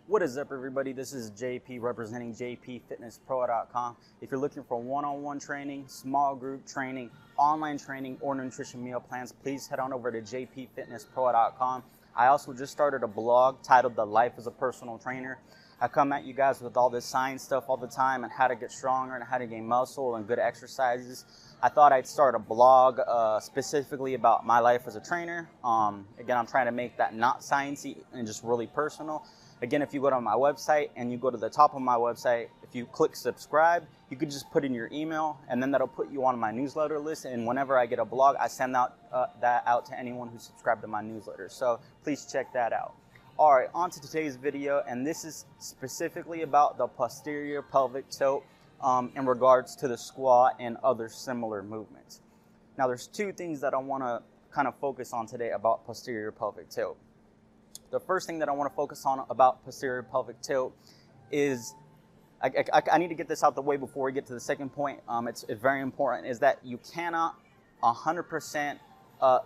What is up, everybody? This is JP representing jpfitnesspro.com. If you're looking for one-on-one training, small group training, online training, or nutrition meal plans, please head on over to jpfitnesspro.com. I also just started a blog titled The Life as a Personal Trainer. I come at you guys with all this science stuff all the time and how to get stronger and how to gain muscle and good exercises. I thought I'd start a blog specifically about my life as a trainer. Again, I'm trying to make that not sciencey and just really personal. Again, if you go to my website and you go to the top of my website, if you click subscribe, you could just put in your email and then that'll put you on my newsletter list. And whenever I get a blog, I send that out to anyone who subscribed to my newsletter. So please check that out. All right, on to today's video, and this is specifically about the posterior pelvic tilt in regards to the squat and other similar movements. Now, there's two things that I want to kind of focus on today about posterior pelvic tilt. The first thing that I want to focus on about posterior pelvic tilt is, I need to get this out the way before we get to the second point. It's very important, is that you cannot 100%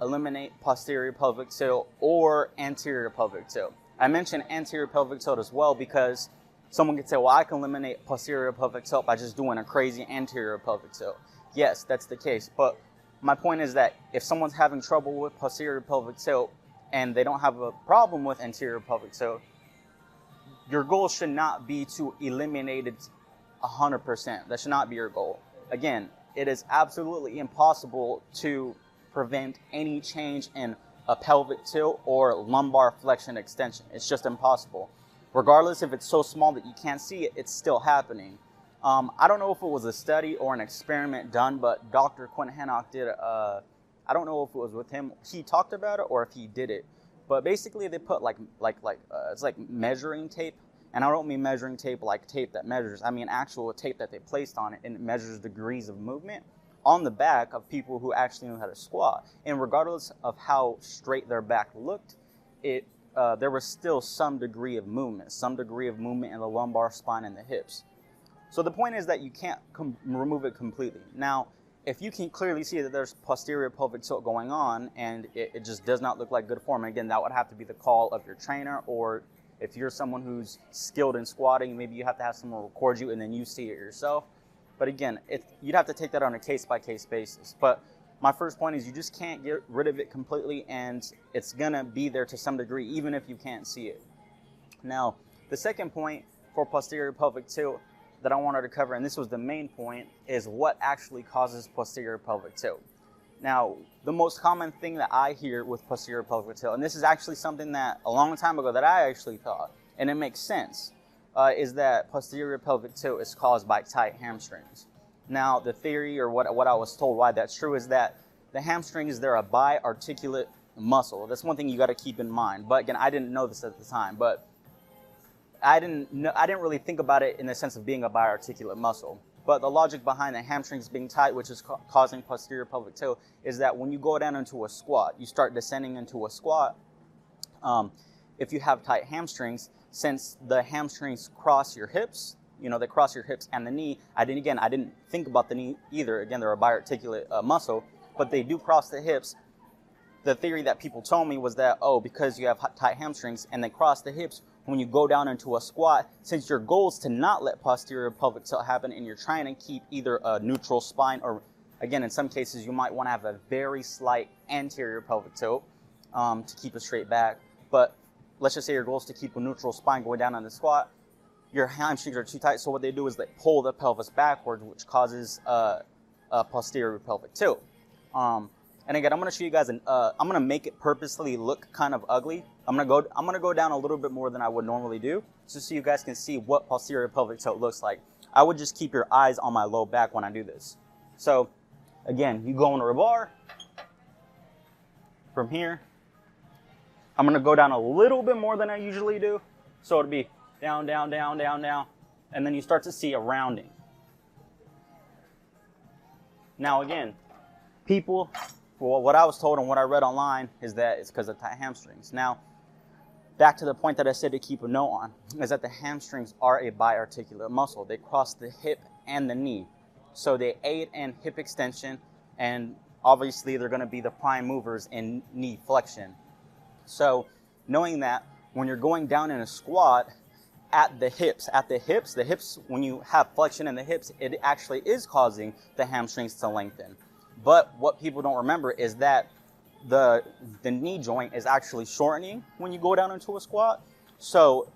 eliminate posterior pelvic tilt or anterior pelvic tilt. I mentioned anterior pelvic tilt as well because someone could say, well, I can eliminate posterior pelvic tilt by just doing a crazy anterior pelvic tilt. Yes, that's the case. But my point is that if someone's having trouble with posterior pelvic tilt and they don't have a problem with anterior pelvic tilt, your goal should not be to eliminate it 100%. That should not be your goal. Again, it is absolutely impossible to prevent any change in a pelvic tilt or lumbar flexion extension. It's just impossible. Regardless if it's so small that you can't see it, it's still happening. I don't know if it was a study or an experiment done, but Dr. Quinn Hannock did, I don't know if it was with him, he talked about it or if he did it, but basically they put it's like measuring tape, and I don't mean measuring tape like tape that measures, I mean actual tape that they placed on it and it measures degrees of movement on the back of people who actually knew how to squat. And regardless of how straight their back looked, there was still some degree of movement in the lumbar spine and the hips. So the point is that you can't remove it completely. Now, if you can clearly see that there's posterior pelvic tilt going on and it just does not look like good form, and again, that would have to be the call of your trainer, or if you're someone who's skilled in squatting, maybe you have to have someone record you and then you see it yourself. But again, you'd have to take that on a case-by-case basis. But my first point is you just can't get rid of it completely, and it's going to be there to some degree, even if you can't see it. Now, the second point for posterior pelvic tilt that I wanted to cover, and this was the main point, is what actually causes posterior pelvic tilt. Now, the most common thing that I hear with posterior pelvic tilt, and this is actually something that a long time ago that I actually thought, and it makes sense, is that posterior pelvic tilt is caused by tight hamstrings. Now, the theory, or what I was told why that's true, is that the hamstrings, they're a biarticulate muscle. That's one thing you got to keep in mind. But again, I didn't know this at the time, but I didn't really think about it in the sense of being a biarticulate muscle. But the logic behind the hamstrings being tight, which is causing posterior pelvic tilt, is that when you go down into a squat, you start descending into a squat. If you have tight hamstrings, since the hamstrings cross your hips, they cross your hips and the knee. I didn't think about the knee either. Again, they're a biarticulate muscle, but they do cross the hips. The theory that people told me was that, because you have tight hamstrings and they cross the hips, when you go down into a squat, since your goal is to not let posterior pelvic tilt happen and you're trying to keep either a neutral spine or, again, in some cases, you might want to have a very slight anterior pelvic tilt to keep a straight back. But let's just say your goal is to keep a neutral spine going down on the squat. Your hamstrings are too tight, so what they do is they pull the pelvis backwards, which causes a posterior pelvic tilt. And again, I'm going to show you guys, I'm going to make it purposely look kind of ugly. I'm going to go down a little bit more than I would normally do, just so you guys can see what posterior pelvic tilt looks like. I would just keep your eyes on my low back when I do this. So again, you go into a bar. From here, I'm going to go down a little bit more than I usually do. So it'll be down, down, down, down, down. And then you start to see a rounding. Now again, people, what I was told and what I read online is that it's because of tight hamstrings. Now, back to the point that I said to keep a note on, is that the hamstrings are a biarticulate muscle. They cross the hip and the knee. So they aid in hip extension, and obviously they're going to be the prime movers in knee flexion. So knowing that, when you're going down in a squat at the hips. The hips, when you have flexion in the hips, it actually is causing the hamstrings to lengthen. But what people don't remember is that the knee joint is actually shortening when you go down into a squat. So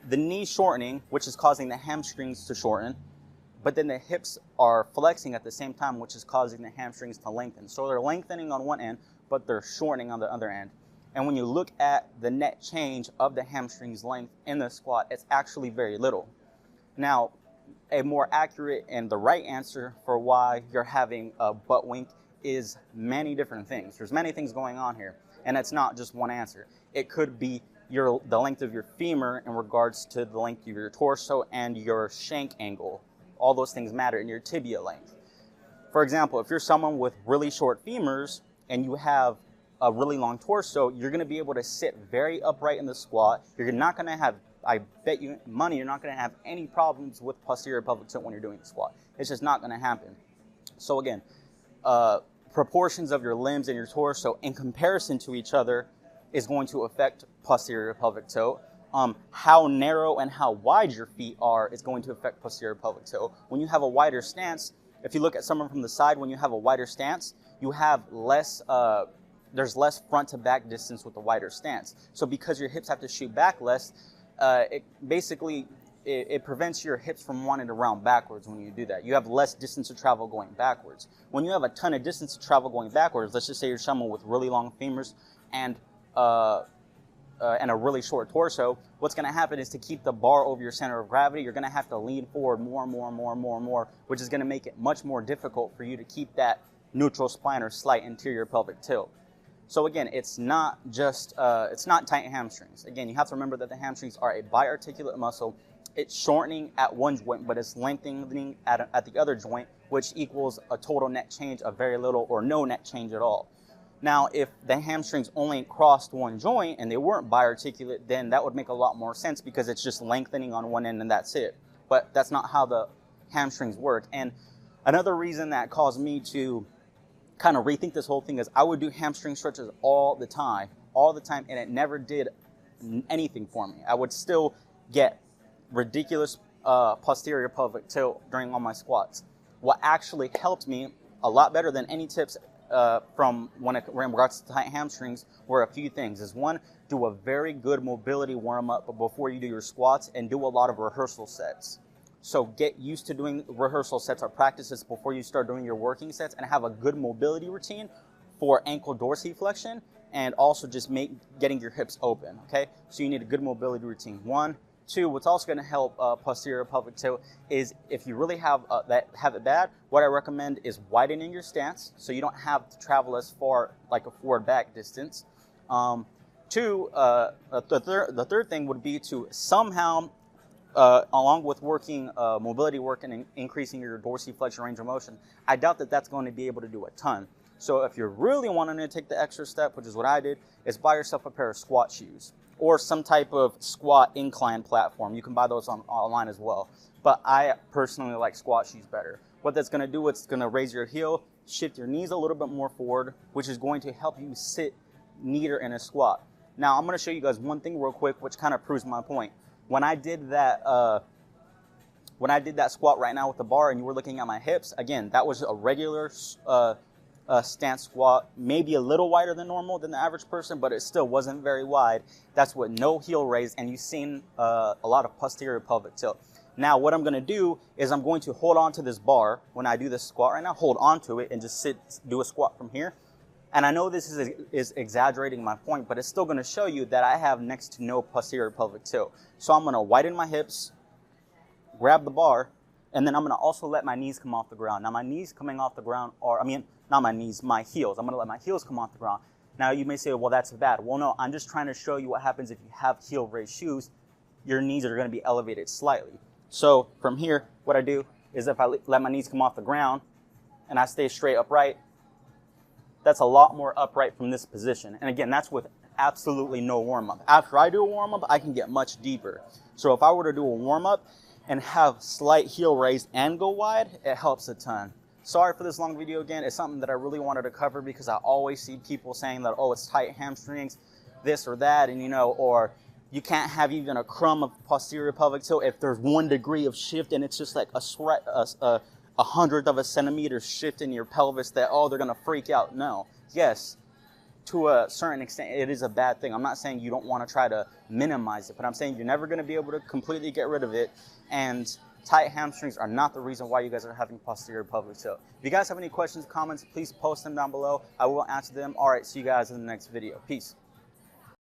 the knee shortening, which is causing the hamstrings to shorten, but then the hips are flexing at the same time, which is causing the hamstrings to lengthen. So they're lengthening on one end, but they're shortening on the other end. And when you look at the net change of the hamstrings length in the squat, it's actually very little. Now, a more accurate and the right answer for why you're having a butt wink is many different things. There's many things going on here, and it's not just one answer. It could be the length of your femur in regards to the length of your torso and your shank angle. All those things matter in your tibia length. For example, if you're someone with really short femurs and you have a really long torso, you're going to be able to sit very upright in the squat. You're not going to have, I bet you money, you're not going to have any problems with posterior pelvic tilt when you're doing the squat. It's just not going to happen. So again, proportions of your limbs and your torso in comparison to each other is going to affect posterior pelvic tilt. How narrow and how wide your feet are is going to affect posterior pelvic tilt. When you have a wider stance, if you look at someone from the side, when you have a wider stance, you have less, there's less front to back distance with a wider stance. So because your hips have to shoot back less, it prevents your hips from wanting to round backwards when you do that. You have less distance to travel going backwards. When you have a ton of distance to travel going backwards, let's just say you're someone with really long femurs and a really short torso, what's going to happen is to keep the bar over your center of gravity, you're going to have to lean forward more, which is going to make it much more difficult for you to keep that neutral spine or slight anterior pelvic tilt. So again, it's not just, it's not tight hamstrings. Again, you have to remember that the hamstrings are a biarticulate muscle. It's shortening at one joint, but it's lengthening at the other joint, which equals a total net change of very little or no net change at all. Now, if the hamstrings only crossed one joint and they weren't biarticulate, then that would make a lot more sense because it's just lengthening on one end and that's it. But that's not how the hamstrings work. And another reason that caused me to kind of rethink this whole thing is I would do hamstring stretches all the time, and it never did anything for me. I would still get ridiculous posterior pelvic tilt during all my squats. What actually helped me a lot better than any tips from when it regards to tight hamstrings were a few things. Is one, do a very good mobility warm-up before you do your squats and do a lot of rehearsal sets. So get used to doing rehearsal sets or practices before you start doing your working sets, and have a good mobility routine for ankle dorsiflexion and also just getting your hips open, okay? So you need a good mobility routine. 1, 2, what's also going to help posterior pelvic tilt is if you really have it bad, what I recommend is widening your stance so you don't have to travel as far like a forward back distance. 2, the third thing would be to somehow, along with working mobility work and increasing your dorsiflexion range of motion, I doubt that that's going to be able to do a ton. So if you're really wanting to take the extra step, which is what I did, is buy yourself a pair of squat shoes or some type of squat incline platform. You can buy those online as well. But I personally like squat shoes better. What that's going to do, it's going to raise your heel, shift your knees a little bit more forward, which is going to help you sit neater in a squat. Now, I'm going to show you guys one thing real quick, which kind of proves my point. When I did that squat right now with the bar and you were looking at my hips, again, that was a regular stance squat, maybe a little wider than normal than the average person, but it still wasn't very wide. That's with no heel raise, and you've seen a lot of posterior pelvic tilt. Now, what I'm going to do is I'm going to hold on to this bar when I do this squat right now, hold on to it and just do a squat from here. And I know this is exaggerating my point, but it's still going to show you that I have next to no posterior pelvic tilt. So I'm going to widen my hips, grab the bar, and then I'm going to also let my knees come off the ground. Now, my knees coming off the ground are, not my knees, my heels. I'm going to let my heels come off the ground. Now, you may say, well, that's bad. Well, no, I'm just trying to show you what happens if you have heel-raised shoes. Your knees are going to be elevated slightly. So from here, what I do is if I let my knees come off the ground and I stay straight upright, that's a lot more upright from this position. And again, that's with absolutely no warm-up. After I do a warm-up, I can get much deeper. So if I were to do a warm-up and have slight heel raise and go wide, it helps a ton. Sorry for this long video again. It's something that I really wanted to cover because I always see people saying that, oh, it's tight hamstrings, this or that, and or You can't have even a crumb of posterior pelvic tilt if there's 1 degree of shift and it's just like a hundredth of a centimeter shift in your pelvis that, oh, they're going to freak out. No. Yes, to a certain extent, it is a bad thing. I'm not saying you don't want to try to minimize it, but I'm saying you're never going to be able to completely get rid of it. And tight hamstrings are not the reason why you guys are having posterior pelvic tilt. If you guys have any questions, comments, please post them down below. I will answer them. All right, see you guys in the next video. Peace.